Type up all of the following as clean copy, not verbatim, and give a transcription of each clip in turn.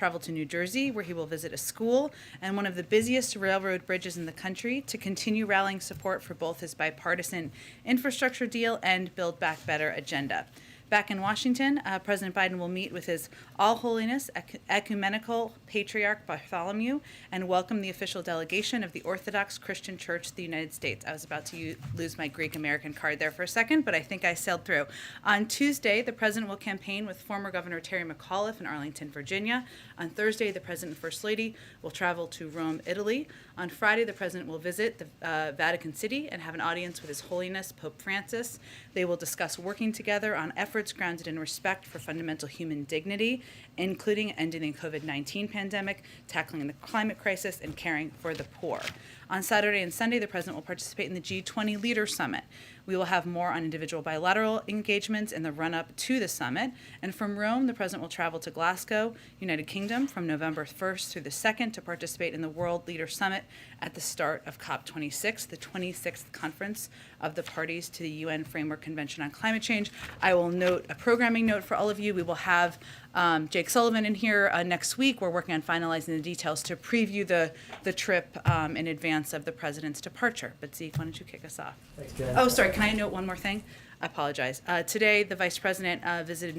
travel to New Jersey, where he will visit a school and one of the busiest railroad bridges in the country to continue rallying support for both his bipartisan infrastructure deal and Build Back Better agenda. Back in Washington, President Biden will meet with his All Holiness Ecumenical Patriarch Bartholomew and welcome the official delegation of the Orthodox Christian Church of the United States. I was about to lose my Greek American card there for a second, but I think I sailed through. On Tuesday, the president will campaign with former Governor Terry McAuliffe in Arlington, Virginia. On Thursday, the president and First Lady will travel to Rome, Italy. On Friday, the president will visit the Vatican City and have an audience with His Holiness Pope Francis. They will discuss working together on efforts grounded in respect for fundamental human dignity, including ending the COVID-19 pandemic, tackling the climate crisis, and caring for the poor. On Saturday and Sunday, the president will participate in the G20 Leaders Summit. We will have more on individual bilateral engagements in the run-up to the summit. And from Rome, the president will travel to Glasgow, United Kingdom, from November 1st through the 2nd to participate in the World Leaders Summit at the start of COP26, the 26th conference of the parties to the UN Framework Convention on Climate Change. I will note a programming note for all of you. We will have Jake Sullivan in here next week. We're working on finalizing the details to preview the trip in advance of the president's departure. But Zeke, why don't you kick us off? Thanks, Jen. Oh, sorry, can I note one more thing? I apologize. Today, the Vice President visited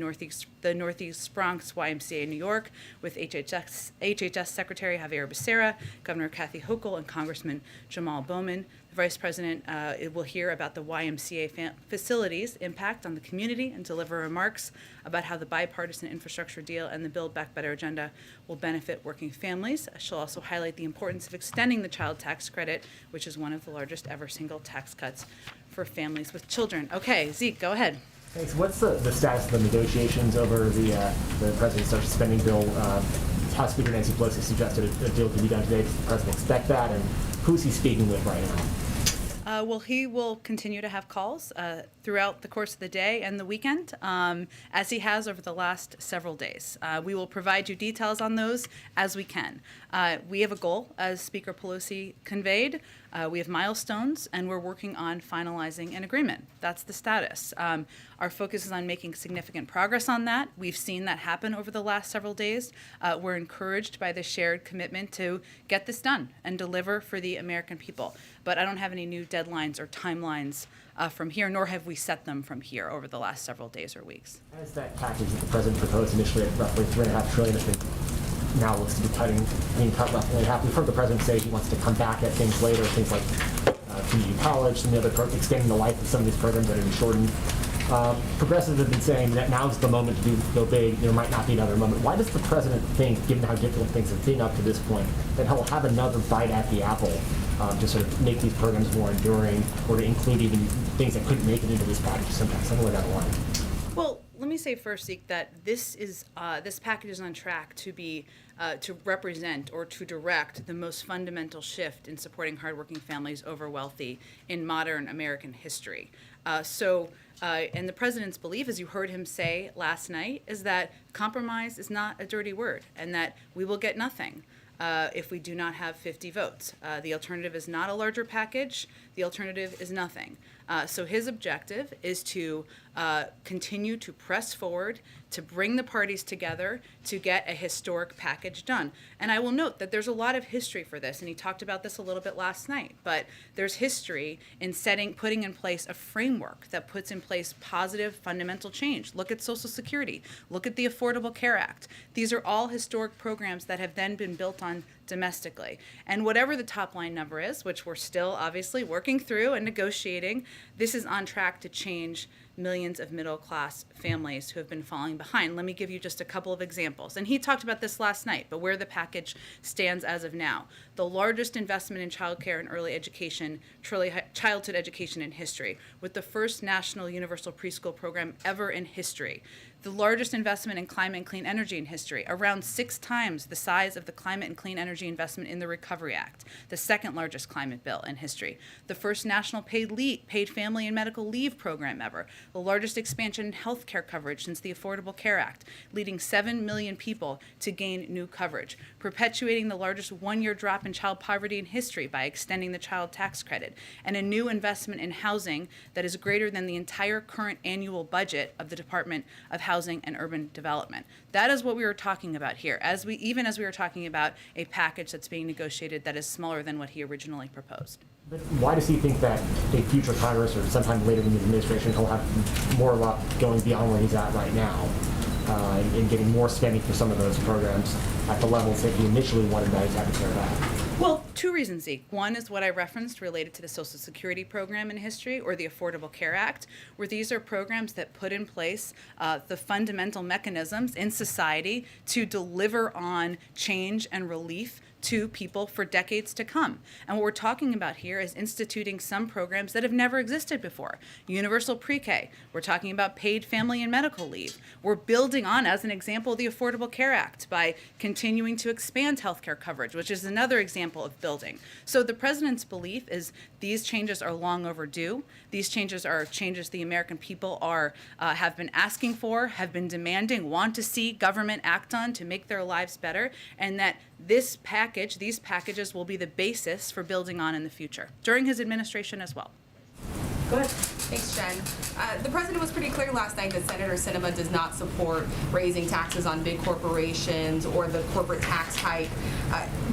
the Northeast Bronx YMCA in New York with HHS Secretary Javier Becerra, Governor Kathy Hochul, and Congressman Jamal Bowman. The Vice President will hear about the YMCA facilities' impact on the community and deliver remarks about how the bipartisan infrastructure deal and the Build Back Better agenda will benefit working families. She'll also highlight the importance of extending the child tax credit, which is one of the largest ever single tax cuts for families with children. Okay, Zeke, go ahead. Thanks. What's the status of the negotiations over the president's social spending bill? House Speaker Nancy Pelosi suggested a deal could be done today. Does the president expect that? And who's he speaking with right now? Well, he will continue to have calls throughout the course of the day and the weekend, as he has over the last several days. We will provide you details on those as we can. We have a goal, as Speaker Pelosi conveyed. We have milestones, and we're working on finalizing an agreement. That's the status. Our focus is on making significant progress on that. We've seen that happen over the last several days. We're encouraged by the shared commitment to get this done and deliver for the American people. But I don't have any new deadlines or timelines from here, nor have we set them from here over the last several days or weeks. As that package that the president proposed initially at roughly $3.5 trillion, I think now looks to be being cut roughly in half. We've heard the president say he wants to come back at things later, things like community college, some of the other extending the life of some of these programs that have been shortened. Progressives have been saying that now's the moment to go big. There might not be another moment. Why does the president think, given how difficult things have been up to this point, that he'll have another bite at the apple to sort of make these programs more enduring, or to include even things that couldn't make it into this package somewhere down the line? Well, let me say first, Zeke, that this package is on track to be to represent or to direct the most fundamental shift in supporting hardworking families over wealthy in modern American history. And the president's belief, as you heard him say last night, is that compromise is not a dirty word and that we will get nothing if we do not have 50 votes. The alternative is not a larger package. The alternative is nothing. So his objective is to continue to press forward, to bring the parties together to get a historic package done. And I will note that there's a lot of history for this, and he talked about this a little bit last night, but there's history in putting in place a framework that puts in place positive fundamental change. Look at Social Security. Look at the Affordable Care Act. These are all historic programs that have then been built on domestically. And whatever the top line number is, which we're still obviously working through and negotiating, this is on track to change millions of middle-class families who have been falling behind. Let me give you just a couple of examples. And he talked about this last night, but where the package stands as of now. The largest investment in childcare and early education, childhood education in history, with the first national universal preschool program ever in history. The largest investment in climate and clean energy in history, around 6 times the size of the climate and clean energy investment in the Recovery Act, the second largest climate bill in history. The first national paid family and medical leave program ever, the largest expansion in health care coverage since the Affordable Care Act, leading 7 million people to gain new coverage, perpetuating the largest one-year drop in child poverty in history by extending the child tax credit, and a new investment in housing that is greater than the entire current annual budget of the Department of housing and urban development. That is what we were talking about here, even as we were talking about a package that's being negotiated that is smaller than what he originally proposed. But why does he think that a future Congress or sometime later in the administration he'll have more luck going beyond where he's at right now and getting more spending for some of those programs at the levels that he initially wanted that he's had to tear back? Well, two reasons, Zeke. One is what I referenced related to the Social Security program in history, or the Affordable Care Act, where these are programs that put in place the fundamental mechanisms in society to deliver on change and relief to people for decades to come. And what we're talking about here is instituting some programs that have never existed before. Universal pre-K. We're talking about paid family and medical leave. We're building on, as an example, the Affordable Care Act by continuing to expand healthcare coverage, which is another example of building. So the president's belief is these changes are long overdue. These changes are changes the American people have been asking for, have been demanding, want to see government act on to make their lives better, and that these packages will be the basis for building on in the future, during his administration as well. Go ahead. Thanks, Jen. The president was pretty clear last night that Senator Sinema does not support raising taxes on big corporations or the corporate tax hike.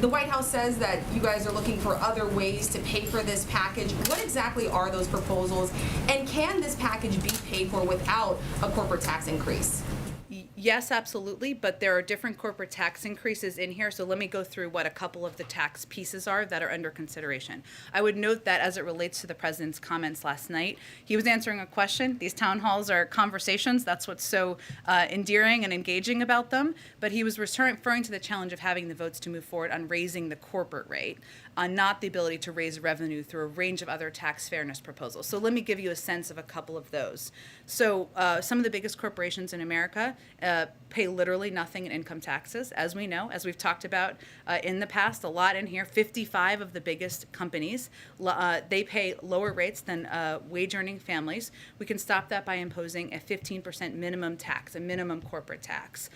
The White House says that you guys are looking for other ways to pay for this package. What exactly are those proposals, and can this package be paid for without a corporate tax increase? Yes, absolutely, but there are different corporate tax increases in here, so let me go through what a couple of the tax pieces are that are under consideration. I would note that as it relates to the president's comments last night, he was answering a question. These town halls are conversations. That's what's so endearing and engaging about them, but he was referring to the challenge of having the votes to move forward on raising the corporate rate, not the ability to raise revenue through a range of other tax fairness proposals. So let me give you a sense of a couple of those. So some of the biggest corporations in America pay literally nothing in income taxes, as we know, as we've talked about in the past, a lot in here. 55 of the biggest companies, they pay lower rates than wage-earning families. We can stop that by imposing a 15% minimum tax, a minimum corporate tax,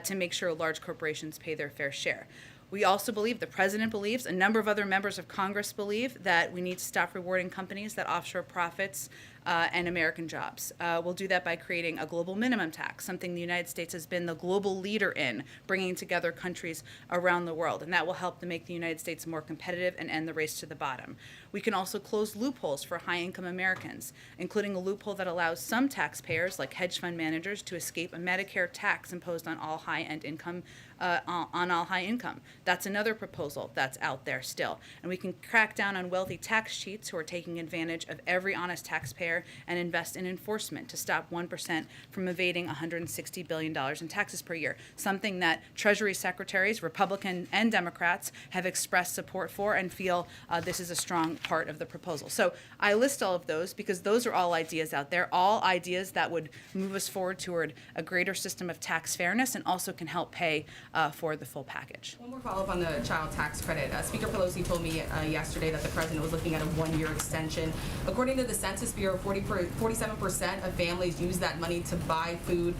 to make sure large corporations pay their fair share. We also believe, the president believes, a number of other members of Congress believe, that we need to stop rewarding companies that offshore profits and American jobs. We'll do that by creating a global minimum tax, something the United States has been the global leader in, bringing together countries around the world, and that will help to make the United States more competitive and end the race to the bottom. We can also close loopholes for high-income Americans, including a loophole that allows some taxpayers, like hedge fund managers, to escape a Medicare tax imposed on all high-end income, on all high income. That's another proposal that's out there still. And we can crack down on wealthy tax cheats who are taking advantage of every honest taxpayer and invest in enforcement to stop 1% from evading $160 billion in taxes per year, something that Treasury secretaries, Republican and Democrats, have expressed support for and feel this is a strong part of the proposal. So I list all of those because those are all ideas out there, all ideas that would move us forward toward a greater system of tax fairness and also can help pay for the full package. One more follow-up on the child tax credit. Speaker Pelosi told me yesterday that the president was looking at a one-year extension. According to the Census Bureau, 47% of families use that money to buy food.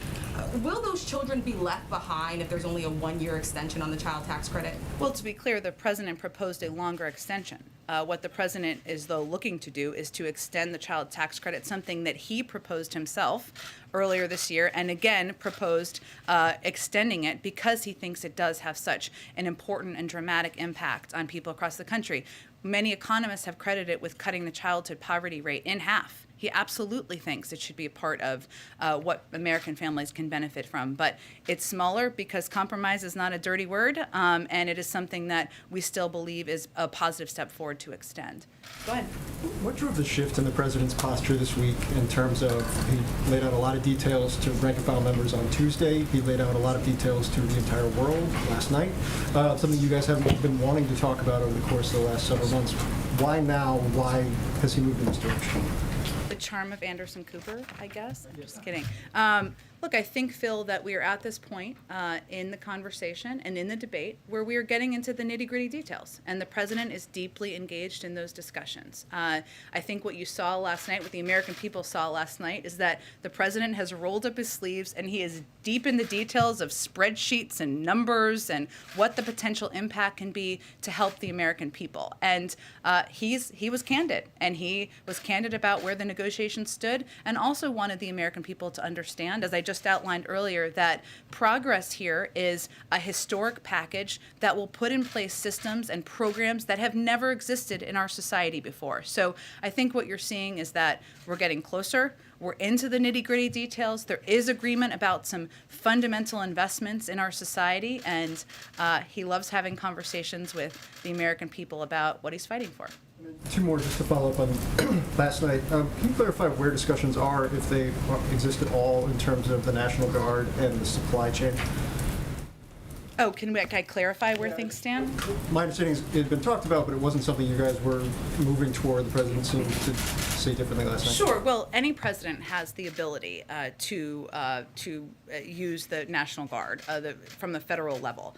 Will those children be left behind if there's only a one-year extension on the child tax credit? Well, to be clear, the president proposed a longer extension. What the president is, though, looking to do is to extend the child tax credit, something that he proposed himself earlier this year, and again proposed extending it because he thinks it does have such an important and dramatic impact on people across the country. Many economists have credited it with cutting the childhood poverty rate in half. He absolutely thinks it should be a part of what American families can benefit from. But it's smaller because compromise is not a dirty word, and it is something that we still believe is a positive step forward to extend. Go ahead. What drove the shift in the president's posture this week in terms of, he laid out a lot of details to rank and file members on Tuesday, he laid out a lot of details to the entire world last night, something you guys haven't been wanting to talk about over the course of the last several months. Why now? Why has he moved in this direction? The charm of Anderson Cooper, I guess. I'm just kidding. Look, I think, Phil, that we are at this point in the conversation and in the debate where we are getting into the nitty-gritty details, and the president is deeply engaged in those discussions. I think what you saw last night, what the American people saw last night, is that the president has rolled up his sleeves and he is deep in the details of spreadsheets and numbers and what the potential impact can be to help the American people. And he was candid, and he was candid about where the negotiations negotiations stood, and also wanted the American people to understand, as I just outlined earlier, that progress here is a historic package that will put in place systems and programs that have never existed in our society before. So I think what you're seeing is that we're getting closer. We're into the nitty-gritty details. There is agreement about some fundamental investments in our society, and he loves having conversations with the American people about what he's fighting for. Two more just to follow up on last night. Can you clarify where discussions are, if they exist at all, in terms of the National Guard and the supply chain? Oh, can I clarify where things stand? My understanding is it had been talked about, but it wasn't something you guys were moving toward. The president seemed to say differently last night. Sure. Well, any president has the ability to use the National Guard from the federal level.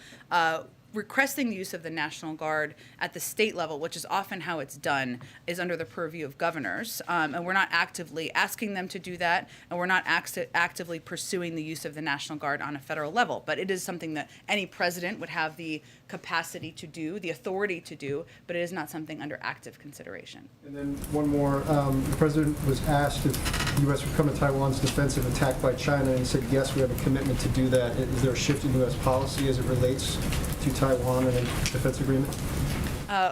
Requesting the use of the National Guard at the state level, which is often how it's done, is under the purview of governors. And we're not actively asking them to do that, and we're not actively pursuing the use of the National Guard on a federal level. But it is something that any president would have the capacity to do, the authority to do, but it is not something under active consideration. And then one more. The president was asked if the U.S. would come to Taiwan's defensive attack by China, and he said, yes, we have a commitment to do that. Is there a shift in U.S. policy as it relates to Taiwan and a defense agreement?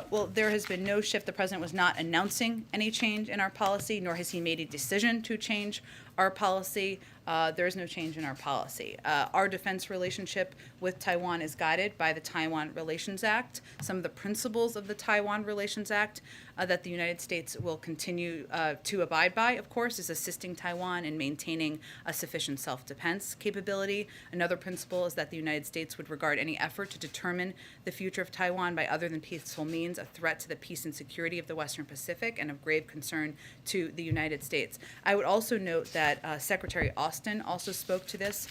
Well, there has been no shift. The president was not announcing any change in our policy, nor has he made a decision to change our policy. There is no change in our policy. Our defense relationship with Taiwan is guided by the Taiwan Relations Act. Some of the principles of the Taiwan Relations Act that the United States will continue to abide by, of course, is assisting Taiwan in maintaining a sufficient self-defense capability. Another principle is that the United States would regard any effort to determine the future of Taiwan by other than peaceful means a threat to the peace and security of the Western Pacific and of grave concern to the United States. I would also note that Secretary Austin also spoke to this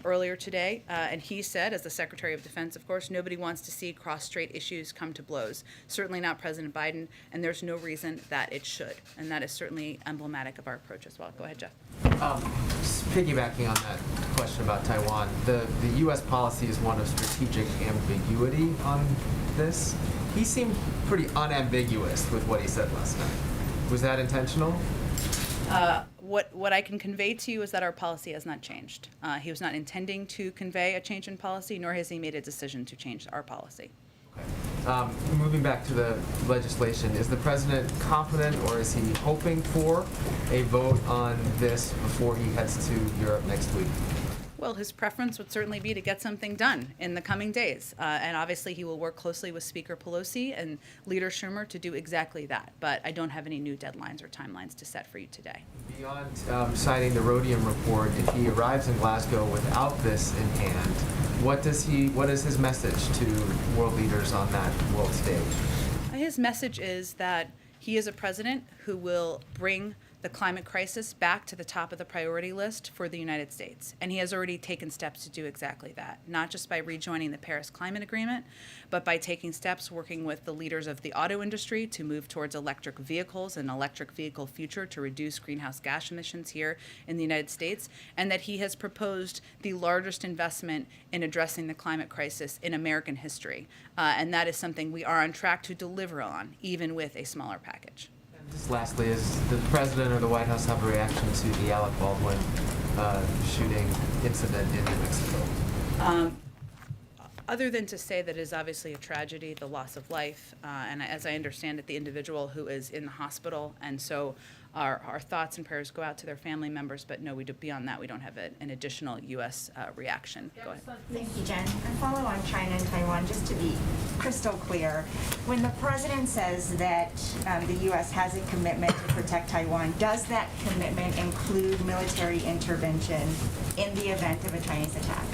earlier today, and he said, as the Secretary of Defense, of course, nobody wants to see cross-strait issues come to blows. Certainly not President Biden, and there's no reason that it should. And that is certainly emblematic of our approach as well. Go ahead, Jeff. Just piggybacking on that question about Taiwan, the U.S. policy is one of strategic ambiguity on this. He seemed pretty unambiguous with what he said last night. Was that intentional? What I can convey to you is that our policy has not changed. He was not intending to convey a change in policy, nor has he made a decision to change our policy. Okay. Moving back to the legislation, is the president confident, or is he hoping for a vote on this before he heads to Europe next week? Well, his preference would certainly be to get something done in the coming days. And obviously he will work closely with Speaker Pelosi and Leader Schumer to do exactly that. But I don't have any new deadlines or timelines to set for you today. Beyond citing the rhodium report, if he arrives in Glasgow without this in hand, what is his message to world leaders on that world stage? His message is that he is a president who will bring the climate crisis back to the top of the priority list for the United States. And he has already taken steps to do exactly that, not just by rejoining the Paris Climate Agreement, but by taking steps working with the leaders of the auto industry to move towards electric vehicles and electric vehicle future to reduce greenhouse gas emissions here in the United States, and that he has proposed the largest investment in addressing the climate crisis in American history. And that is something we are on track to deliver on, even with a smaller package. Just lastly, does the president or the White House have a reaction to the Alec Baldwin shooting incident in New Mexico? Other than to say that it is obviously a tragedy, the loss of life, and as I understand it, the individual who is in the hospital, and so our thoughts and prayers go out to their family members, but no, beyond that, we don't have an additional U.S. reaction. Go ahead. Thank you, Jen. And follow on China and Taiwan, just to be crystal clear. When the president says that the U.S. has a commitment to protect Taiwan, does that commitment include military intervention in the event of a Chinese attack?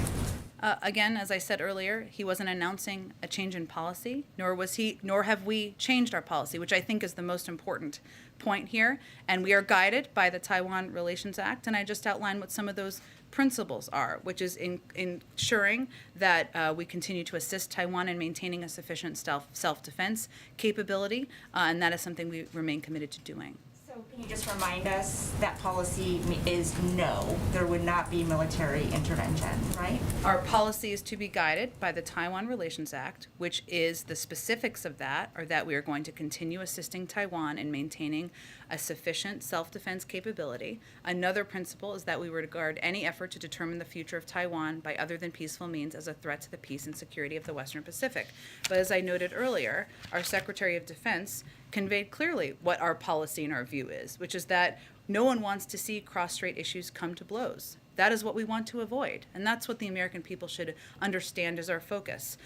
Again, as I said earlier, he wasn't announcing a change in policy, nor have we changed our policy, which I think is the most important point here. And we are guided by the Taiwan Relations Act, and I just outlined what some of those principles are, which is ensuring that we continue to assist Taiwan in maintaining a sufficient self-defense capability, and that is something we remain committed to doing. So So can you just remind us that policy is no, there would not be military intervention, right? Our policy is to be guided by the Taiwan Relations Act, which is the specifics of that are that we are going to continue assisting Taiwan in maintaining a sufficient self-defense capability. Another principle is that we regard any effort to determine the future of Taiwan by other than peaceful means as a threat to the peace and security of the Western Pacific. But as I noted earlier, our Secretary of Defense conveyed clearly what our policy and our view is, which is that no one wants to see cross-strait issues come to blows. That is what we want to avoid, and that's what the American people should understand as our focus.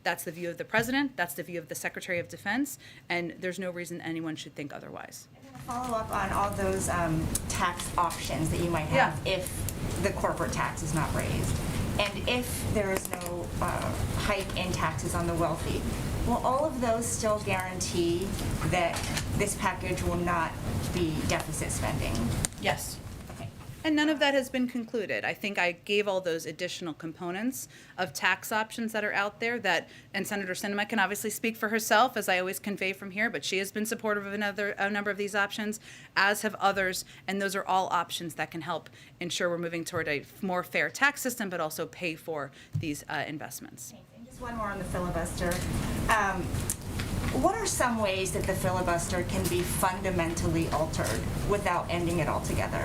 That's the view of the President, that's the view of the Secretary of Defense, and there's no reason anyone should think otherwise. Follow up on all those tax options that you might have if the corporate tax is not raised, and if there is no hike in taxes on the wealthy. Will all of those still guarantee that this package will not be deficit spending? Yes. Okay. And none of that has been concluded. I think I gave all those additional components of tax options that are out there that, and Senator Sinema can obviously speak for herself, as I always convey from here, but she has been supportive of a number of these options, as have others, and those are all options that can help ensure we're moving toward a more fair tax system, but also pay for these investments. Thanks. And just one more on the filibuster. What are some ways that the filibuster can be fundamentally altered without ending it altogether?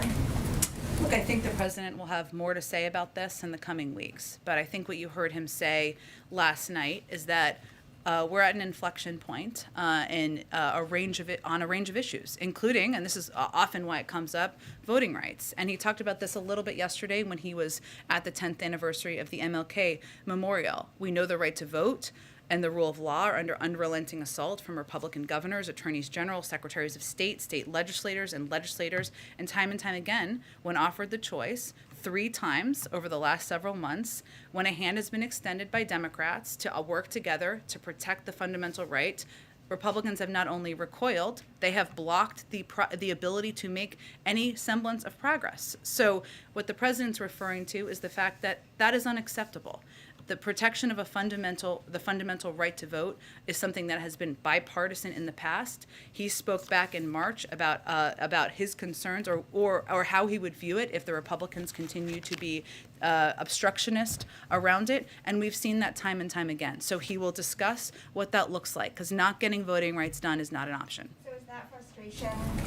Look, I think the president will have more to say about this in the coming weeks. But I think what you heard him say last night is that we're at an inflection point in a range of issues, including, and this is often why it comes up, voting rights. And he talked about this a little bit yesterday when he was at the 10th anniversary of the MLK Memorial. We know the right to vote and the rule of law are under unrelenting assault from Republican governors, attorneys general, secretaries of state, state legislators, and legislators. And time again, when offered the choice, 3 times over the last several months, when a hand has been extended by Democrats to work together to protect the fundamental right, Republicans have not only recoiled, they have blocked the ability to make any semblance of progress. So what the president's referring to is the fact that that is unacceptable. The protection of the fundamental right to vote is something that has been bipartisan in the past. He spoke back in March about his concerns or how he would view it if the Republicans continue to be obstructionist around it, and we've seen that time and time again. So he will discuss what that looks like, because not getting voting rights done is not an option.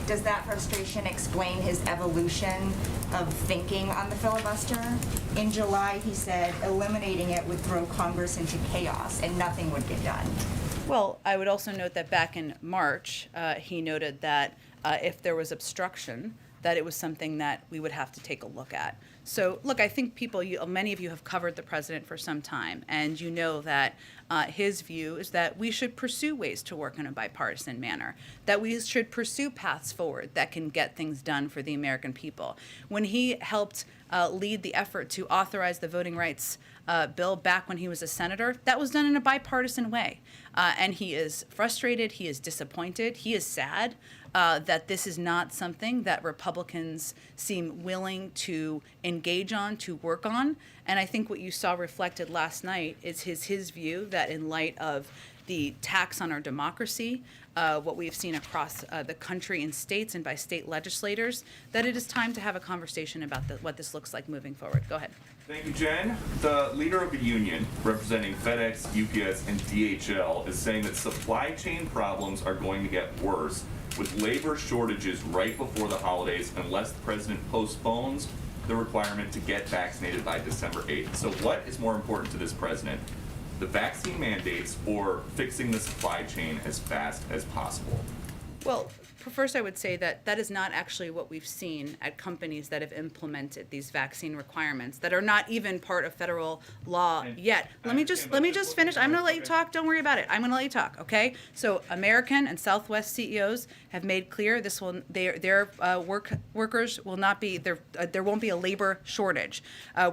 Does that frustration explain his evolution of thinking on the filibuster? In July, he said eliminating it would throw Congress into chaos and nothing would get done. Well, I would also note that back in March, he noted that if there was obstruction, that it was something that we would have to take a look at. So, look, I think many of you have covered the president for some time, and you know that his view is that we should pursue ways to work in a bipartisan manner, that we should pursue paths forward that can get things done for the American people. When he helped lead the effort to authorize the voting rights bill back when he was a senator, that was done in a bipartisan way. And he is frustrated, he is disappointed, he is sad that this is not something that Republicans seem willing to engage on, to work on. And I think what you saw reflected last night is his view that in light of the tax on our democracy, what we've seen across the country in states and by state legislators, that it is time to have a conversation about what this looks like moving forward. Go ahead. Thank you, Jen. The leader of a union representing FedEx, UPS, and DHL is saying that supply chain problems are going to get worse with labor shortages right before the holidays unless the president postpones the requirement to get vaccinated by December 8th. So what is more important to this president, the vaccine mandates or fixing the supply chain as fast as possible? Well, first I would say that that is not actually what we've seen at companies that have implemented these vaccine requirements that are not even part of federal law yet. Let me just finish. I'm going to let you talk. Don't worry about it. I'm going to let you talk, okay? So American and Southwest CEOs have made clear their workers will not be there won't be a labor shortage.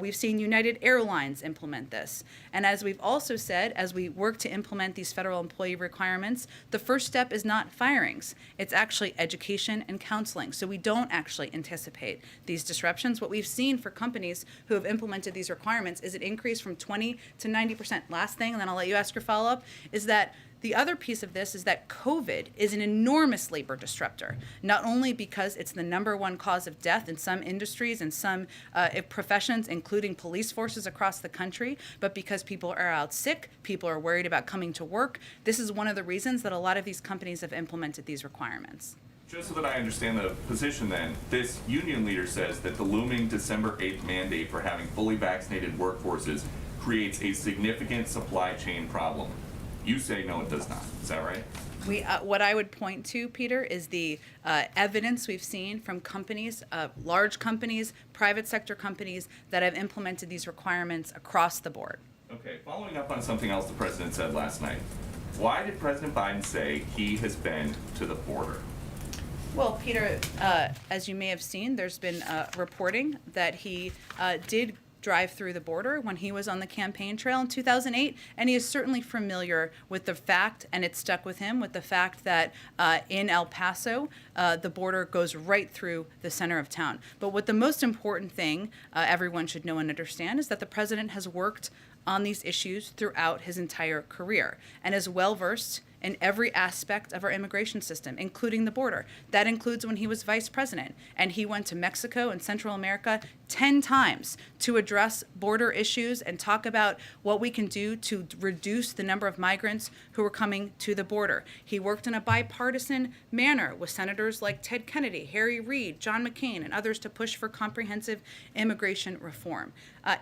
We've seen United Airlines implement this. And as we've also said, as we work to implement these federal employee requirements, the first step is not firings. It's actually education and counseling. So we don't actually anticipate these disruptions. What we've seen for companies who have implemented these requirements is an increase from 20 to 90%. Last thing, and then I'll let you ask your follow-up, is that The other piece of this is that COVID is an enormous labor disruptor, not only because it's the number one cause of death in some industries and some professions, including police forces across the country, but because people are out sick, people are worried about coming to work. This is one of the reasons that a lot of these companies have implemented these requirements. Just so that I understand the position then, this union leader says that the looming December 8th mandate for having fully vaccinated workforces creates a significant supply chain problem. You say no, it does not. Is that right? What I would point to, Peter, is the evidence we've seen from companies, large companies, private sector companies that have implemented these requirements across the board. Okay, following up on something else the president said last night. Why did President Biden say he has been to the border? Well, Peter, as you may have seen, there's been reporting that he did drive through the border when he was on the campaign trail in 2008, and he is certainly familiar with the fact, and it stuck with him, with the fact that in El Paso, the border goes right through the center of town. But what the most important thing everyone should know and understand is that the president has worked on these issues throughout his entire career and is well-versed in every aspect of our immigration system, including the border. That includes when he was vice president, and he went to Mexico and Central America 10 times to address border issues and talk about what we can do to reduce the number of migrants who are coming to the border. He worked in a bipartisan manner with senators like Ted Kennedy, Harry Reid, John McCain, and others to push for comprehensive immigration reform.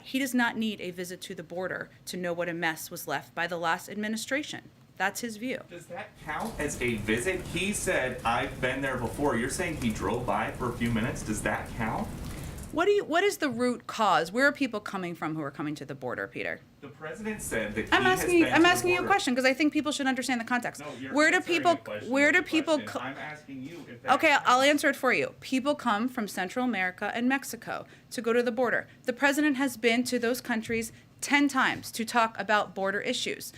He does not need a visit to the border to know what a mess was left by the last administration. That's his view. Does that count as a visit? He said, I've been there before. You're saying he drove by for a few minutes. Does that count? What is the root cause? Where are people coming from who are coming to the border, Peter? The president said that I'm asking you a question because I think people should understand the context. No, you're where do answering people a question where with do a people question. I'm asking you if that Okay, counts. I'll answer it for you. People come from Central America and Mexico to go to the border. The president has been to those countries 10 times to talk about border issues.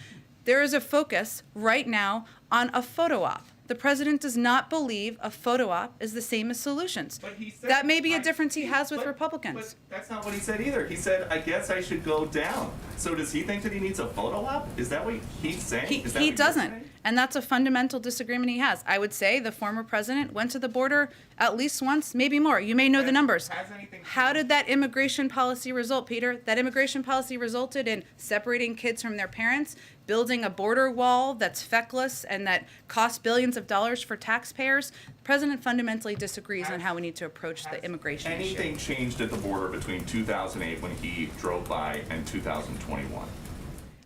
There is a focus right now on a photo op. The president does not believe a photo op is the same as solutions. But he said, That may be a difference he has with but Republicans. that's not what he said either. He said, I guess I should go down. So does he think that he needs a photo op? Is that what he's saying? Is that He what you're doesn't. saying? And that's a fundamental disagreement he has. I would say the former president went to the border at least once, maybe more. You may know the numbers. Has anything How did that immigration policy result, Peter? That immigration policy resulted in separating kids from their parents, building a border wall that's feckless and that costs billions of dollars for taxpayers. The president fundamentally disagrees on how we need to approach the immigration issue. Anything changed at the border between 2008 when he drove by and 2021?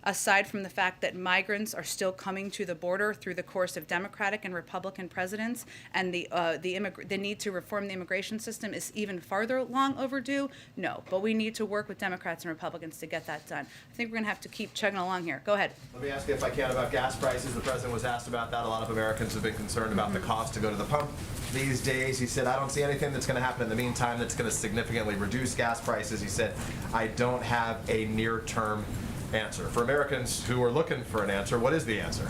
Aside from the fact that migrants are still coming to the border through the course of Democratic and Republican presidents, and the need to reform the immigration system is even farther long overdue, no. But we need to work with Democrats and Republicans to get that done. I think we're going to have to keep chugging along here. Go ahead. Let me ask you if I can about gas prices. The president was asked about that. A lot of Americans have been concerned about the cost to go to the pump these days. He said, I don't see anything that's going to happen in the meantime that's going to significantly reduce gas prices. He said, I don't have a near-term answer. For Americans who are looking for an answer, what is the answer?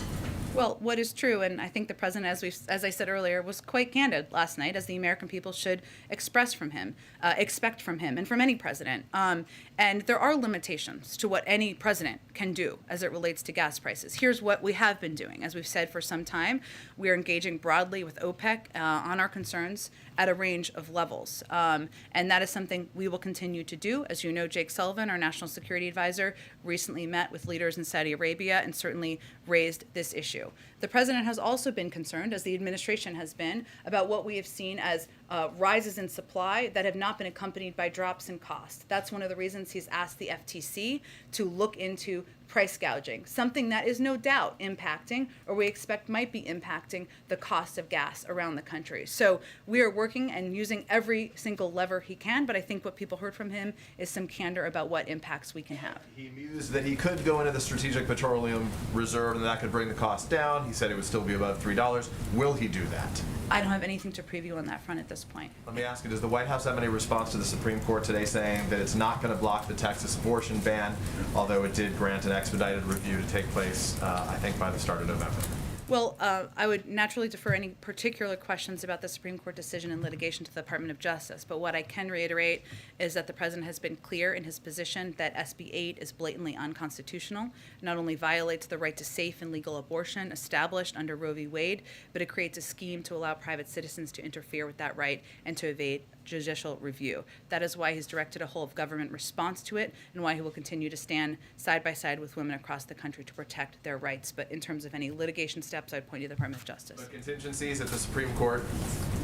Well, what is true, and I think the president, as I said earlier, was quite candid last night, as the American people should expect from him, and from any president. And there are limitations to what any president can do as it relates to gas prices. Here's what we have been doing. As we've said for some time, we are engaging broadly with OPEC on our concerns at a range of levels. And that is something we will continue to do. As you know, Jake Sullivan, our national security advisor, recently met with leaders in Saudi Arabia and certainly raised this issue. The president has also been concerned, as the administration has been, about what we have seen as rises in supply that have not been accompanied by drops in cost. That's one of the reasons he's asked the FTC to look into price gouging, something that is no doubt impacting, or we expect might be impacting, the cost of gas around the country. So we are working and using every single lever he can, but I think what people heard from him is some candor about what impacts we can have. He mused that he could go into the Strategic Petroleum Reserve and that could bring the cost down. He said it would still be above $3. Will he do that? I don't have anything to preview on that front at this point. Let me ask you, does the White House have any response to the Supreme Court today saying that it's not going to block the Texas abortion ban, although it did grant an expedited review to take place, I think, by the start of November? Well, I would naturally defer any particular questions about the Supreme Court decision in litigation to the Department of Justice. But what I can reiterate is that the President has been clear in his position that SB 8 is blatantly unconstitutional, not only violates the right to safe and legal abortion established under Roe v. Wade, but it creates a scheme to allow private citizens to interfere with that right and to evade judicial review. That is why he's directed a whole of government response to it and why he will continue to stand side by side with women across the country to protect their rights. But in terms of any litigation steps, I'd point to the Department of Justice. But contingencies, if the Supreme Court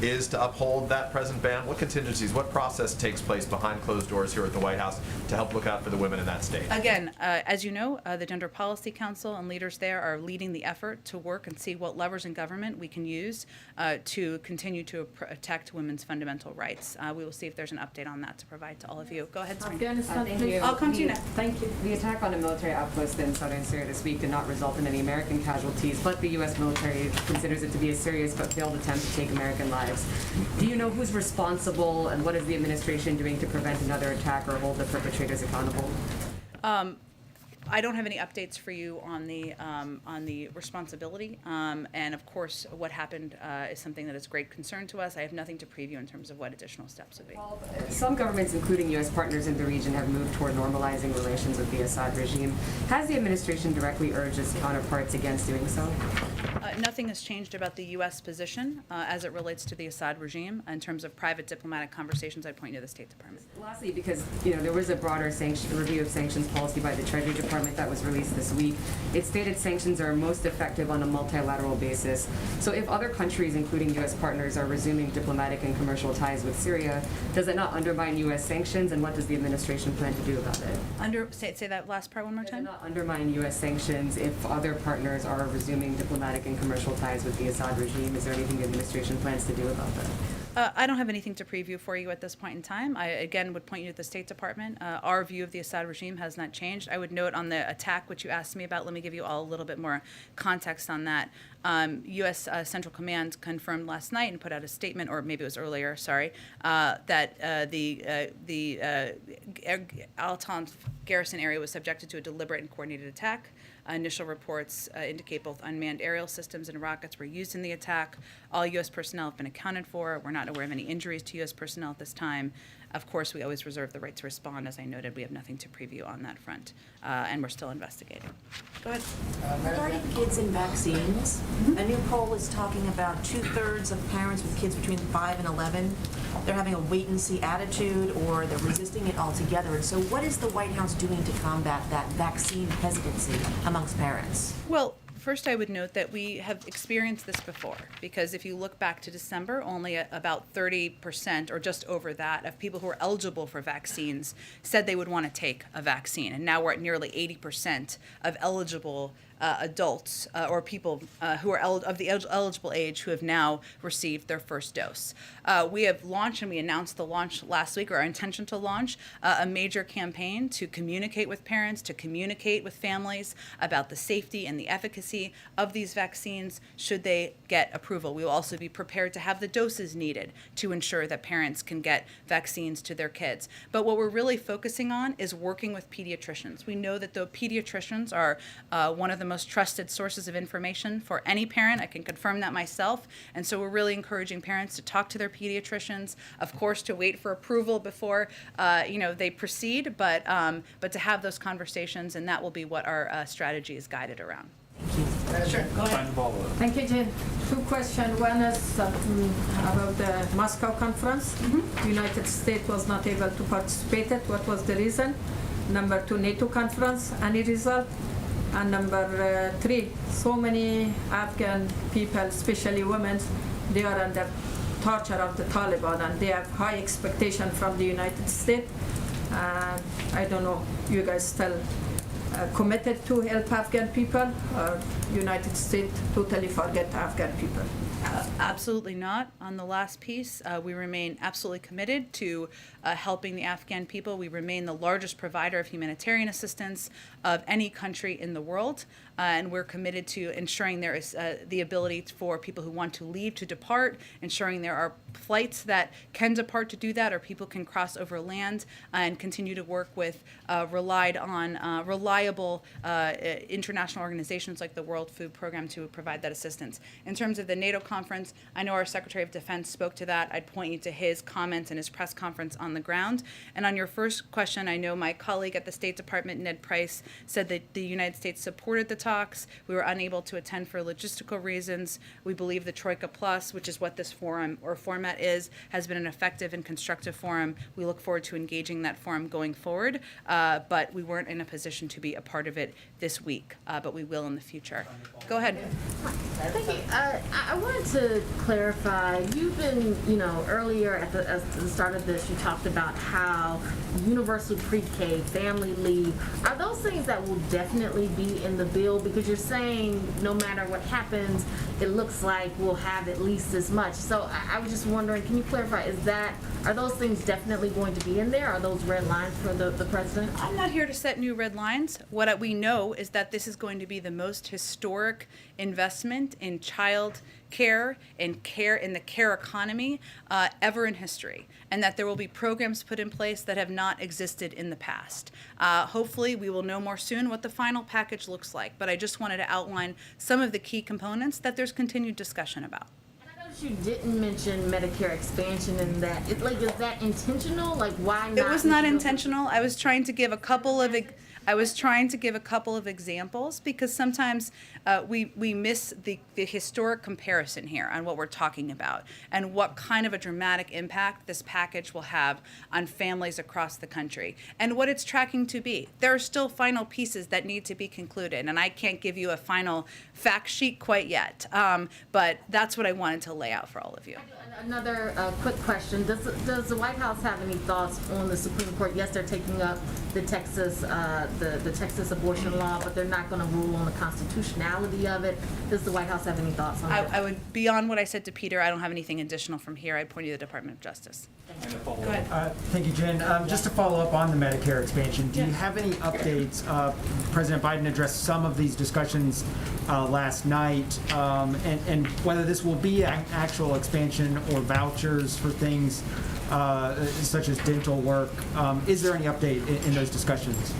is to uphold that present ban, what contingencies, what process takes place behind closed doors here at the White House to help look out for the women in that state? Again, as you know, the Gender Policy Council and leaders there are leading the effort to work and see what levers in government we can use to continue to protect women's fundamental rights. We will see if there's an update on that to provide to all of you. Go ahead, Serena. Afghanistan, Thank please. you. I'll come to you next. Thank you. The attack on a military outpost in southern Syria this week did not result in any American casualties, but the U.S. military considers it to be a serious but failed attempt to take American lives. Do you know who's responsible, and what is the administration doing to prevent another attack or hold the perpetrators accountable? I don't have any updates for you on the responsibility, and of course, what happened is something that is great concern to us. I have nothing to preview in terms of what additional steps would be. Some governments, including U.S. partners in the region, have moved toward normalizing relations with the Assad regime. Has the administration directly urged its counterparts against doing so? Nothing has changed about the U.S. position as it relates to the Assad regime. In terms of private diplomatic conversations, I'd point you to the State Department. Lastly, because there was a broader review of sanctions policy by the Treasury Department that was released this week. It stated sanctions are most effective on a multilateral basis. So if other countries, including U.S. partners, are resuming diplomatic and commercial ties with Syria, does it not undermine U.S. sanctions, and what does the administration plan to do about it? Say that last part one more Does it time. not undermine U.S. sanctions if other partners are resuming diplomatic and commercial ties with the Assad regime? Is there anything the administration plans to do about that? I don't have anything to preview for you at this point in time. I, again, would point you to the State Department. Our view of the Assad regime has not changed. I would note on the attack, which you asked me about, let me give you all a little bit more context on that. U.S. Central Command confirmed last night and put out a statement, or maybe it was earlier, sorry, that the Al-Tanf garrison area was subjected to a deliberate and coordinated attack. Initial reports indicate both unmanned aerial systems and rockets were used in the attack. All U.S. personnel have been accounted for. We're not aware of any injuries to U.S. personnel at this time. Of course, we always reserve the right to respond. As I noted, we have nothing to preview on that front, and we're still investigating. Go ahead. Regarding kids and vaccines, a new poll is talking about 2/3 of parents with kids between 5 and 11, they're having a wait-and-see attitude, or they're resisting it altogether. And so what is the White House doing to combat that vaccine hesitancy amongst parents? Well, first, I would note that we have experienced this before, because if you look back to December, only about 30% or just over that of people who are eligible for vaccines said they would want to take a vaccine. And now we're at nearly 80% of eligible adults or people who are of the eligible age who have now received their first dose. We have launched, and we announced the launch last week, or our intention to launch, a major campaign to communicate with parents, to communicate with families about the safety and the efficacy of these vaccines should they get approval. We will also be prepared to have the doses needed to ensure that parents can get vaccines to their kids. But what we're really focusing on is working with pediatricians. We know that the pediatricians are one of the most trusted sources of information for any parent. I can confirm that myself. And so we're really encouraging parents to talk to their pediatricians, of course, to wait for approval before they proceed, but to have those conversations, and that will be what our strategy is guided around. Sure, go ahead. Thank you, Jen. Two questions. One is about the Moscow conference. The United States was not able to participate. What was the reason? Number two, NATO conference, any result? And number three, so many Afghan people, especially women, they are under torture of the Taliban, and they have high expectation from the United States. I don't know, you guys still committed to help Afghan people, or United States totally forget Afghan people? Absolutely not. On the last piece, we remain absolutely committed to helping the Afghan people. We remain the largest provider of humanitarian assistance of any country in the world, and we're committed to ensuring there is the ability for people who want to leave to depart, ensuring there are flights that can depart to do that, or people can cross over land, and continue to work with reliable international organizations like the World Food Program to provide that assistance. In terms of the NATO conference, I know our Secretary of Defense spoke to that. I'd point you to his comments and his press conference on the ground. And on your first question, I know my colleague at the State Department, Ned Price, said that the United States supported the talks. We were unable to attend for logistical reasons. We believe the Troika Plus, which is what this forum or format is, has been an effective and constructive forum. We look forward to engaging that forum going forward, but we weren't in a position to be a part of it this week, but we will in the future. Go ahead. Thank you. I wanted to clarify, you've been, earlier at the start of this, you talked about how universal pre-K, family leave, are those things that will definitely be in the bill? Because you're saying no matter what happens, it looks like we'll have at least as much. So I was just wondering, can you clarify, are those things definitely going to be in there? Are those red lines for the president? I'm not here to set new red lines. What we know is that this is going to be the most historic investment in child care and care in the care economy ever in history, and that there will be programs put in place that have not existed in the past. Hopefully we will know more soon what the final package looks like, but I just wanted to outline some of the key components that there's continued discussion about. You didn't mention Medicare expansion in that. Is that intentional? Why not? It was not intentional. I was trying to give a couple of examples because sometimes we miss the historic comparison here on what we're talking about and what kind of a dramatic impact this package will have on families across the country and what it's tracking to be. There are still final pieces that need to be concluded, and I can't give you a final fact sheet quite yet, but that's what I wanted to lay out for all of you. Another quick question. Does the White House have any thoughts on the Supreme Court? Yes, they're taking up the Texas abortion law, but they're not going to rule on the constitutionality of it. Does the White House have any thoughts on that? I would, beyond what I said to Peter, I don't have anything additional from here. I'd point you to the Department of Justice. Go ahead. Thank you, Jen. Just to follow up on the Medicare expansion, do you have any updates? President Biden addressed some of these discussions last night, and whether this will be an actual expansion or vouchers for things such as dental work. Is there any update in those discussions?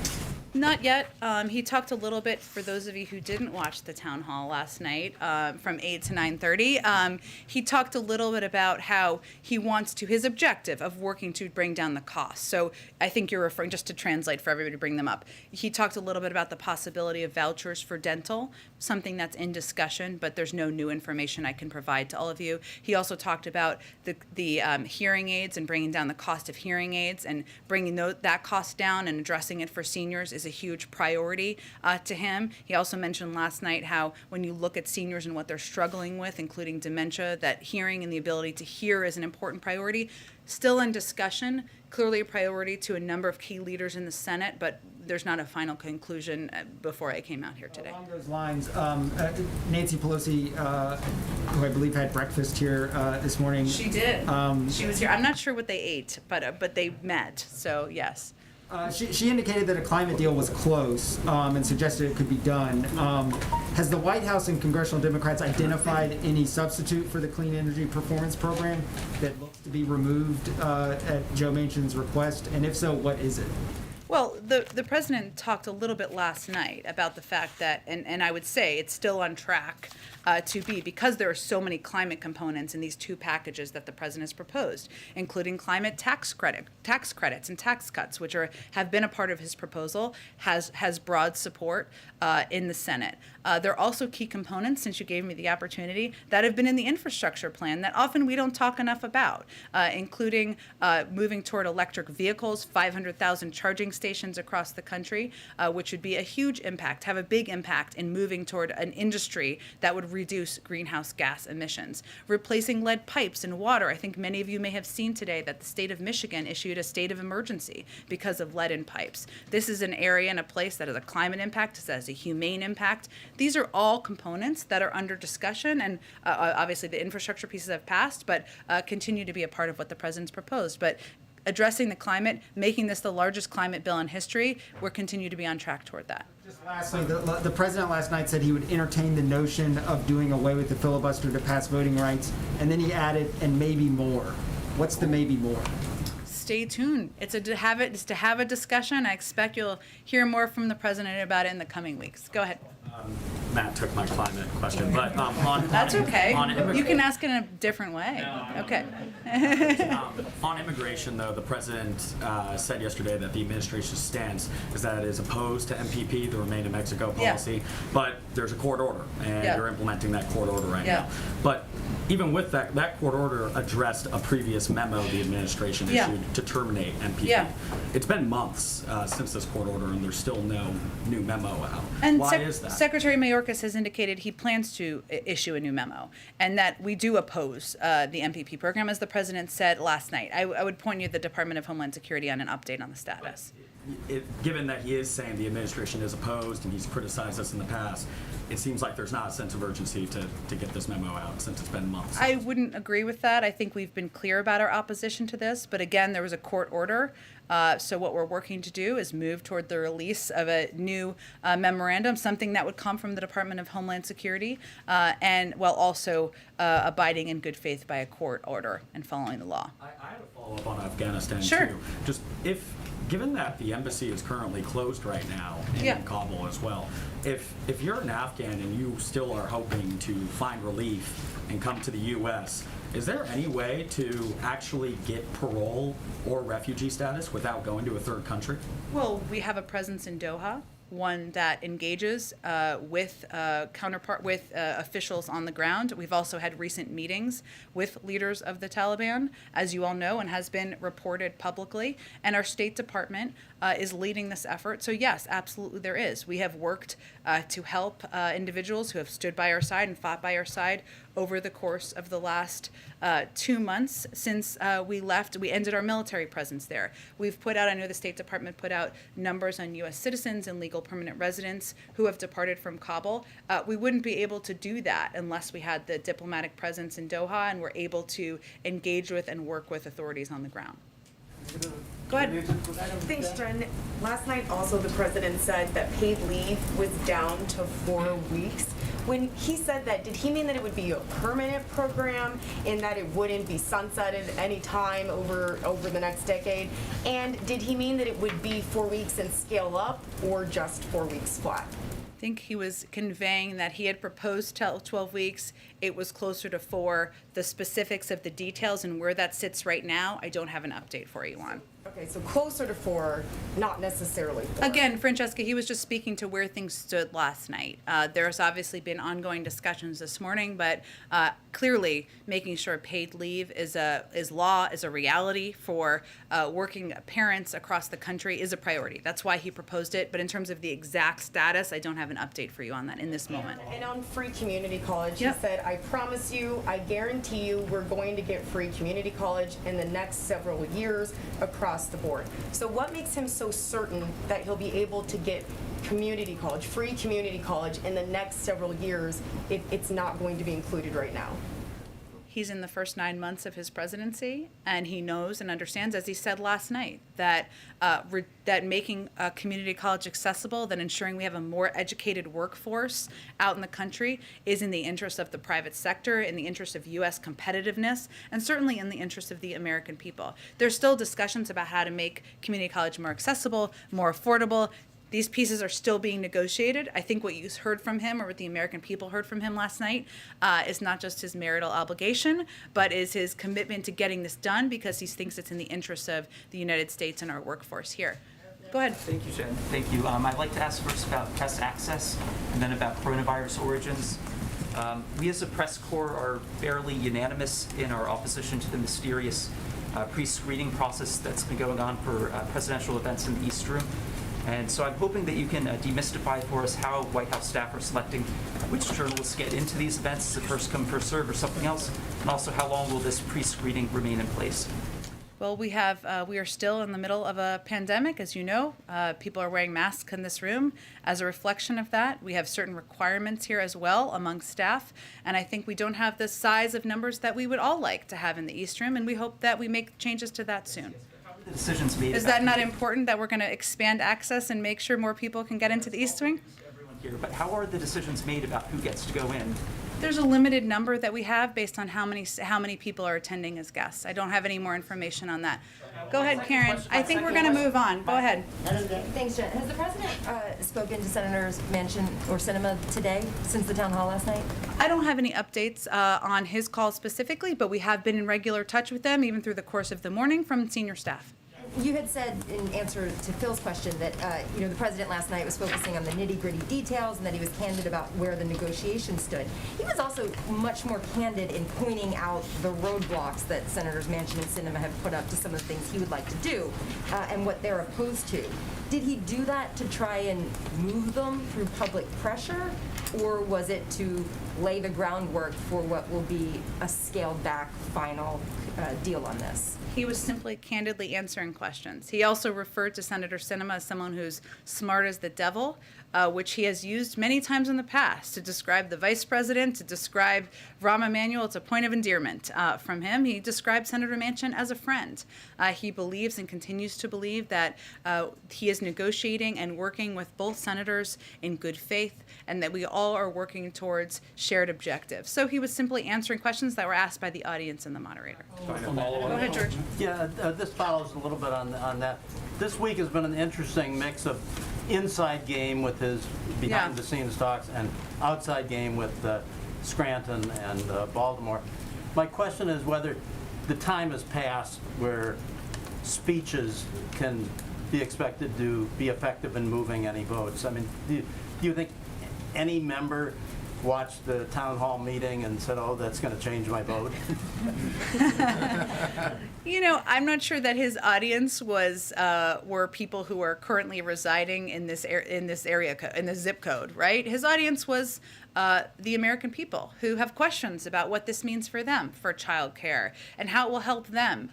Not yet. He talked a little bit, for those of you who didn't watch the town hall last night, from 8 to 9:30. He talked a little bit about how he wants to, his objective of working to bring down the cost. So I think you're referring, just to translate for everybody to bring them up, he talked a little bit about the possibility of vouchers for dental, something that's in discussion, but there's no new information I can provide to all of you. He also talked about the hearing aids and bringing down the cost of hearing aids and bringing that cost down and addressing it for seniors is a huge priority to him. He also mentioned last night how when you look at seniors and what they're struggling with, including dementia, that hearing and the ability to hear is an important priority. Still in discussion, clearly a priority to a number of key leaders in the Senate, but there's not a final conclusion before I came out here today. Along those lines, Nancy Pelosi, who I believe had breakfast here this morning. She did. She was here. I'm not sure what they ate, but they met, so yes. She indicated that a climate deal was close and suggested it could be done. Has the White House and congressional Democrats identified any substitute for the Clean Energy Performance Program that looks to be removed at Joe Manchin's request? And if so, what is it? Well, the president talked a little bit last night about the fact that, and I would say it's still on track to be, because there are so many climate components in these two packages that the president has proposed, including climate tax credits and tax cuts, which have been a part of his proposal, has broad support in the Senate. There are also key components, since you gave me the opportunity, that have been in the infrastructure plan that often we don't talk enough about, including moving toward electric vehicles, 500,000 charging stations across the country, which would be a huge impact, have a big impact in moving toward an industry that would reduce greenhouse gas emissions. Replacing lead pipes and water. I think many of you may have seen today that the state of Michigan issued a state of emergency because of lead in pipes. This is an area and a place that has a climate impact, that has a humane impact. These are all components that are under discussion, and obviously the infrastructure pieces have passed, but continue to be a part of what the president's proposed. But addressing the climate, making this the largest climate bill in history, we'll continue to be on track toward that. Just lastly, the president last night said he would entertain the notion of doing away with the filibuster to pass voting rights, and then he added, and maybe more. What's the maybe more? Stay tuned. It's to have a discussion. I expect you'll hear more from the president about it in the coming weeks. Go ahead. Matt took my climate question, but That's okay. You can ask it in a different way. Okay. On immigration, though, the president said yesterday that the administration's stance is that it is opposed to MPP, the Remain in Mexico policy, but there's a court order, and you're implementing that court order right now. But even with that court order addressed a previous memo the administration issued to terminate MPP. It's been months since this court order, and there's still no new memo out. And why is that? Secretary Mayorkas has indicated he plans to issue a new memo, and that we do oppose the MPP program, as the president said last night. I would point you to the Department of Homeland Security on an update on the status. Given that he is saying the administration is opposed and he's criticized us in the past, it seems like there's not a sense of urgency to get this memo out since it's been months. I wouldn't agree with that. I think we've been clear about our opposition to this, but again, there was a court order. So what we're working to do is move toward the release of a new memorandum, something that would come from the Department of Homeland Security, and while also abiding in good faith by a court order and following the law. I have a follow-up on Afghanistan, Sure. too. Just given that the embassy is currently closed right now in Kabul as well, if you're an Afghan and you still are hoping to find relief and come to the U.S., is there any way to actually get parole or refugee status without going to a third country? Well, we have a presence in Doha, one that engages with officials on the ground. We've also had recent meetings with leaders of the Taliban, as you all know, and has been reported publicly. And our State Department is leading this effort. So yes, absolutely there is. We have worked to help individuals who have stood by our side and fought by our side over the course of the last 2 months since we left. We ended our military presence there. We've put out, I know the State Department put out numbers on U.S. citizens and legal permanent residents who have departed from Kabul. We wouldn't be able to do that unless we had the diplomatic presence in Doha and were able to engage with and work with authorities on the ground. Go ahead. Thanks, Jen. Last night also the president said that paid leave was down to 4 weeks. When he said that, did he mean that it would be a permanent program and that it wouldn't be sunsetted any time over the next decade? And did he mean that it would be 4 weeks and scale up, or just 4 weeks flat? I think he was conveying that he had proposed 12 weeks. It was closer to 4. The specifics of the details and where that sits right now, I don't have an update for you on. Okay, so closer to 4, not necessarily 4. Again, Francesca, he was just speaking to where things stood last night. There's obviously been ongoing discussions this morning, but clearly making sure paid leave is law, is a reality for working parents across the country is a priority. That's why he proposed it. But in terms of the exact status, I don't have an update for you on that in this moment. And on free community college, he said, I promise you, I guarantee you, we're going to get free community college in the next several years across the board. So what makes him so certain that he'll be able to get community college, free community college in the next several years if it's not going to be included right now? He's in the first 9 months of his presidency, and he knows and understands, as he said last night, that that making community college accessible, that ensuring we have a more educated workforce out in the country is in the interest of the private sector, in the interest of U.S. competitiveness, and certainly in the interest of the American people. There's still discussions about how to make community college more accessible, more affordable. These pieces are still being negotiated. I think what you heard from him, or what the American people heard from him last night, is not just his marital obligation, but is his commitment to getting this done because he thinks it's in the interest of the United States and our workforce here. Go ahead. Thank you, Jen. Thank you. I'd like to ask first about press access and then about coronavirus origins. We as a press corps are fairly unanimous in our opposition to the mysterious pre-screening process that's been going on for presidential events in the East Room. And so I'm hoping that you can demystify for us how White House staff are selecting which journalists get into these events. Is it first come, first serve, or something else? And also, how long will this pre-screening remain in place? Well, we are still in the middle of a pandemic, as you know. People are wearing masks in this room. As a reflection of that, we have certain requirements here as well among staff, and I think we don't have the size of numbers that we would all like to have in the East Room, and we hope that we make changes to that soon. The decisions made. Is that not important, that we're going to expand access and make sure more people can get into the East Wing? Everyone here, but how are the decisions made about who gets to go in? There's a limited number that we have based on how many people are attending as guests. I don't have any more information on that. Go ahead, Karen. I think we're going to move on. Go ahead. Thanks, Jen. Has the president spoken to Senators Manchin or Sinema today since the town hall last night? I don't have any updates on his call specifically, but we have been in regular touch with them, even through the course of the morning, from senior staff. You had said in answer to Phil's question that the president last night was focusing on the nitty-gritty details and that he was candid about where the negotiations stood. He was also much more candid in pointing out the roadblocks that Senators Manchin and Sinema have put up to some of the things he would like to do and what they're opposed to. Did he do that to try and move them through public pressure, or was it to lay the groundwork for what will be a scaled-back final deal on this? He was simply candidly answering questions. He also referred to Senator Sinema as someone who's smart as the devil, which he has used many times in the past to describe the vice president, to describe Rahm Emanuel. It's a point of endearment from him. He described Senator Manchin as a friend. He believes and continues to believe that he is negotiating and working with both senators in good faith, and that we all are working towards shared objectives. So he was simply answering questions that were asked by the audience and the moderator. Go ahead, George. Yeah, this follows a little bit on that. This week has been an interesting mix of inside game with his behind-the-scenes talks and outside game with Scranton and Baltimore. My question is whether the time has passed where speeches can be expected to be effective in moving any votes. I mean, do you think any member watched the town hall meeting and said, "Oh, that's going to change my vote"? I'm not sure that his audience were people who are currently residing in this area, in the zip code, right? His audience was the American people who have questions about what this means for them, for childcare, and how it will help them.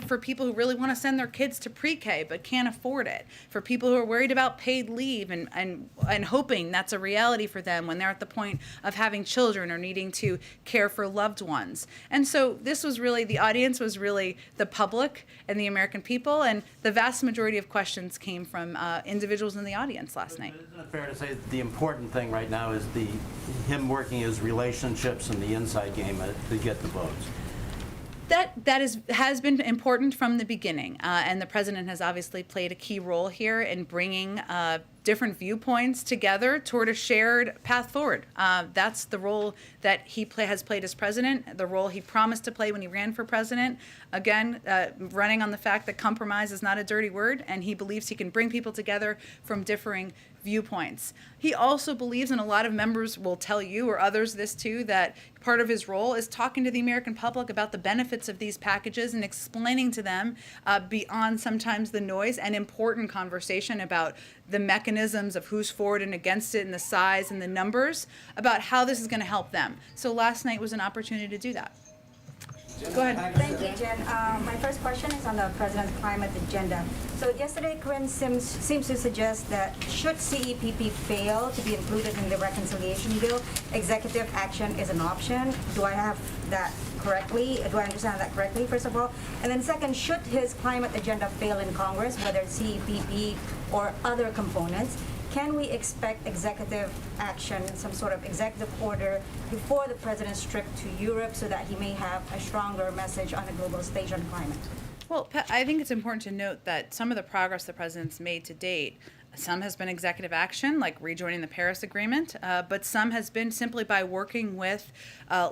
For people who really want to send their kids to pre-K but can't afford it. For people who are worried about paid leave and hoping that's a reality for them when they're at the point of having children or needing to care for loved ones. And so the audience was really the public and the American people, and the vast majority of questions came from individuals in the audience last night. Isn't it fair to say that the important thing right now is him working his relationships and the inside game to get the votes? That has been important from the beginning, and the president has obviously played a key role here in bringing different viewpoints together toward a shared path forward. That's the role that he has played as president, the role he promised to play when he ran for president. Again, running on the fact that compromise is not a dirty word, and he believes he can bring people together from differing viewpoints. He also believes, and a lot of members will tell you or others this too, that part of his role is talking to the American public about the benefits of these packages and explaining to them beyond sometimes the noise and important conversation about the mechanisms of who's for it and against it and the size and the numbers, about how this is going to help them. So last night was an opportunity to do that. Go ahead. Thank you, Jen. My first question is on the president's climate agenda. So yesterday, Corinne seems to suggest that should CEPP fail to be included in the reconciliation bill, executive action is an option. Do I have that correctly? Do I understand that correctly, first of all? And then second, should his climate agenda fail in Congress, whether it's CEPP or other components, can we expect executive action, some sort of executive order before the president's trip to Europe so that he may have a stronger message on the global stage on climate? Well, I think it's important to note that some of the progress the president's made to date, some has been executive action, like rejoining the Paris Agreement, but some has been simply by working with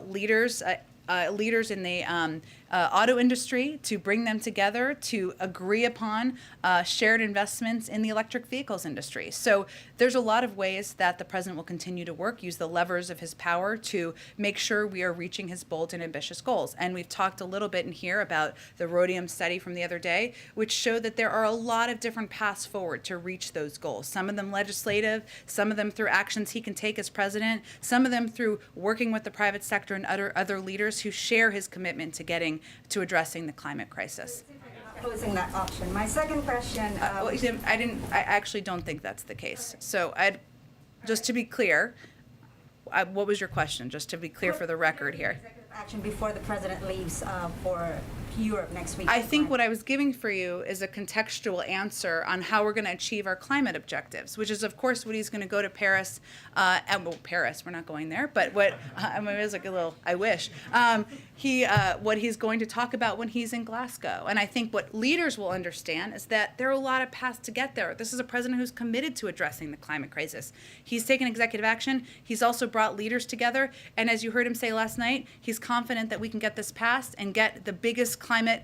leaders in the auto industry, to bring them together, to agree upon shared investments in the electric vehicles industry. So there's a lot of ways that the president will continue to work, use the levers of his power to make sure we are reaching his bold and ambitious goals. And we've talked a little bit in here about the rhodium study from the other day, which showed that there are a lot of different paths forward to reach those goals. Some of them legislative, some of them through actions he can take as president, some of them through working with the private sector and other leaders who share his commitment to addressing the climate crisis. Closing that option. My second question. I actually don't think that's the case. So just to be clear, what was your question? Just to be clear for the record here. Action before the president leaves for Europe next week. I think what I was giving for you is a contextual answer on how we're going to achieve our climate objectives, which is, of course, what he's going to go to Paris, Paris, we're not going there, but what, I mean, it was like a little, I wish, what he's going to talk about when he's in Glasgow. And I think what leaders will understand is that there are a lot of paths to get there. This is a president who's committed to addressing the climate crisis. He's taken executive action. He's also brought leaders together. And as you heard him say last night, he's confident that we can get this passed and get the biggest climate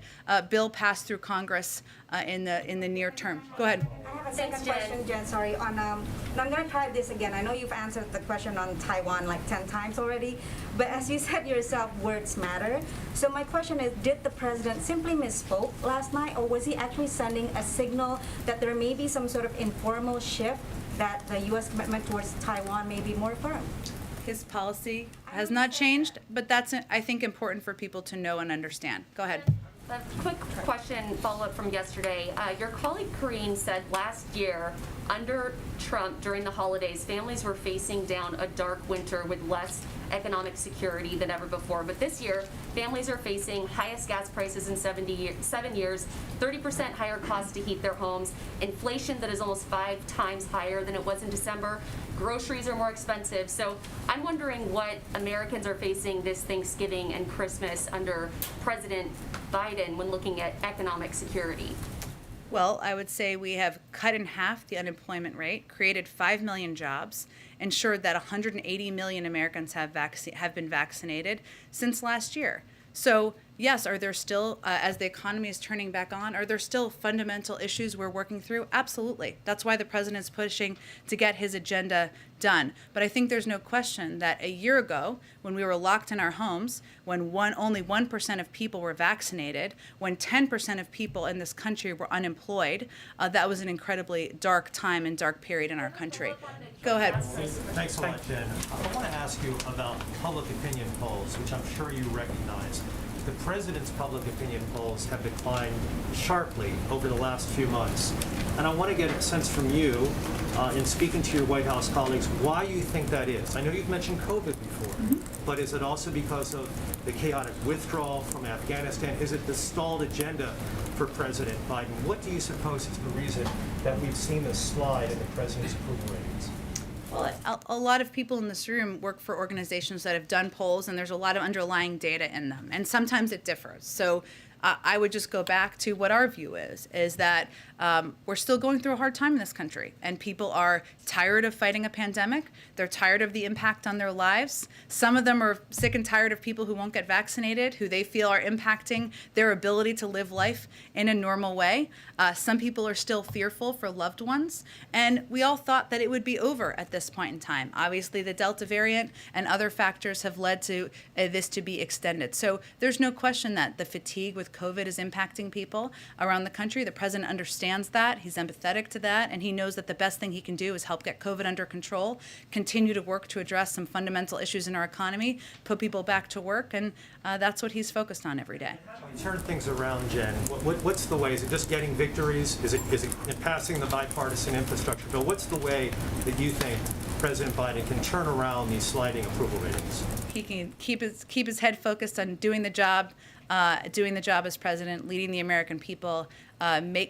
bill passed through Congress in the near term. Go ahead. I have a second question, Jen. Sorry. And I'm going to try this again. I know you've answered the question on Taiwan like 10 times already, but as you said yourself, words matter. So my question is, did the president simply misspoke last night, or was he actually sending a signal that there may be some sort of informal shift that the U.S. commitment towards Taiwan may be more firm? His policy has not changed, but that's, I think, important for people to know and understand. Go ahead. A quick question, follow-up from yesterday. Your colleague Karine said last year, under Trump, during the holidays, families were facing down a dark winter with less economic security than ever before. But this year, families are facing highest gas prices in 7 years, 30% higher costs to heat their homes, inflation that is almost 5 times higher than it was in December. Groceries are more expensive. So I'm wondering what Americans are facing this Thanksgiving and Christmas under President Biden when looking at economic security. Well, I would say we have cut in half the unemployment rate, created 5 million jobs, ensured that 180 million Americans have been vaccinated since last year. So yes, are there still, as the economy is turning back on, are there still fundamental issues we're working through? Absolutely. That's why the president's pushing to get his agenda done. But I think there's no question that a year ago, when we were locked in our homes, when only 1% of people were vaccinated, when 10% of people in this country were unemployed, that was an incredibly dark time and dark period in our country. Go ahead. Thanks a lot, Jen. I want to ask you about public opinion polls, which I'm sure you recognize. The president's public opinion polls have declined sharply over the last few months. And I want to get a sense from you, in speaking to your White House colleagues, why you think that is. I know you've mentioned COVID before, but is it also because of the chaotic withdrawal from Afghanistan? Is it the stalled agenda for President Biden? What do you suppose is the reason that we've seen this slide in the president's approval ratings? Well, a lot of people in this room work for organizations that have done polls, and there's a lot of underlying data in them, and sometimes it differs. So I would just go back to what our view is that we're still going through a hard time in this country, and people are tired of fighting a pandemic. They're tired of the impact on their lives. Some of them are sick and tired of people who won't get vaccinated, who they feel are impacting their ability to live life in a normal way. Some people are still fearful for loved ones, and we all thought that it would be over at this point in time. Obviously, the Delta variant and other factors have led to this to be extended. So there's no question that the fatigue with COVID is impacting people around the country. The president understands that. He's empathetic to that, and he knows that the best thing he can do is help get COVID under control, continue to work to address some fundamental issues in our economy, put people back to work, and that's what he's focused on every day. Turn things around, Jen. What's the way? Is it just getting victories? Is it passing the bipartisan infrastructure bill? What's the way that you think President Biden can turn around these sliding approval ratings? He can keep his head focused on doing the job as president, leading the American people,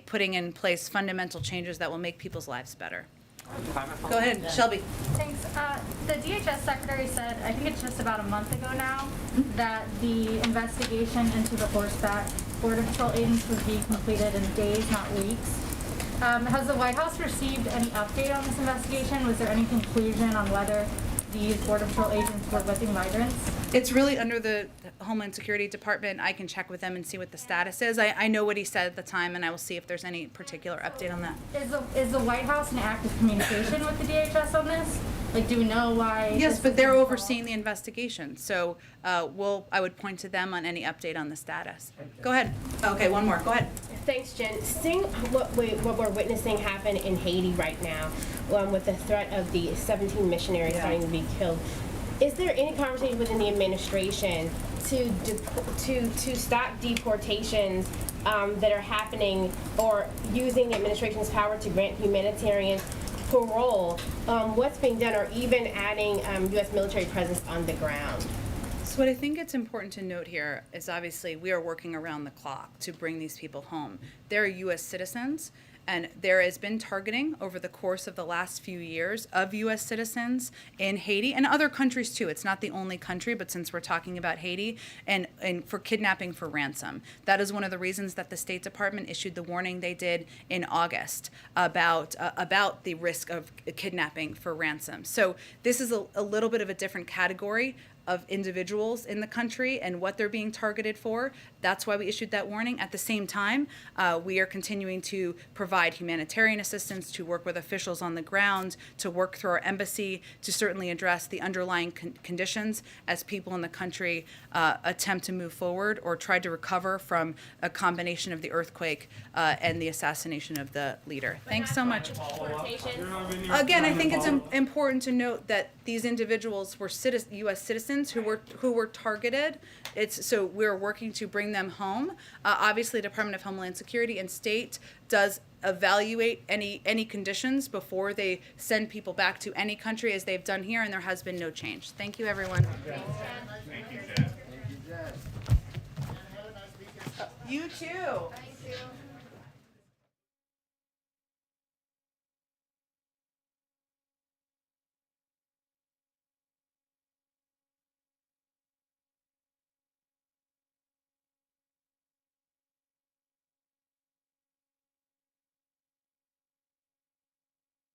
putting in place fundamental changes that will make people's lives better. Go ahead, Shelby. Thanks. The DHS secretary said, I think it's just about a month ago now, that the investigation into the horseback Border Patrol agents was being completed in days, not weeks. Has the White House received any update on this investigation? Was there any conclusion on whether these Border Patrol agents were letting migrants? It's really under the Homeland Security Department. I can check with them and see what the status is. I know what he said at the time, and I will see if there's any particular update on that. Is the White House in active communication with the DHS on this? Like, do we know why? Yes, but they're overseeing the investigation, so I would point to them on any update on the status. Go ahead. Okay, one more. Go ahead. Thanks, Jen. Seeing what we're witnessing happen in Haiti right now, with the threat of the 17 missionaries starting to be killed, is there any conversation within the administration to stop deportations that are happening, or using the administration's power to grant humanitarian parole? What's being done, or even adding U.S. military presence on the ground? So what I think it's important to note here is obviously we are working around the clock to bring these people home. They're U.S. citizens, and there has been targeting over the course of the last few years of U.S. citizens in Haiti and other countries too. It's not the only country, but since we're talking about Haiti, and for kidnapping for ransom. That is one of the reasons that the State Department issued the warning they did in August about the risk of kidnapping for ransom. So this is a little bit of a different category of individuals in the country and what they're being targeted for. That's why we issued that warning. At the same time, we are continuing to provide humanitarian assistance, to work with officials on the ground, to work through our embassy, to certainly address the underlying conditions as people in the country attempt to move forward or try to recover from a combination of the earthquake and the assassination of the leader. Thanks so much. Again, I think it's important to note that these individuals were U.S. citizens who were targeted. So we're working to bring them home. Obviously, the Department of Homeland Security and State does evaluate any conditions before they send people back to any country, as they've done here, and there has been no change. Thank you, everyone. Thank you, Jen. You too. Thank you.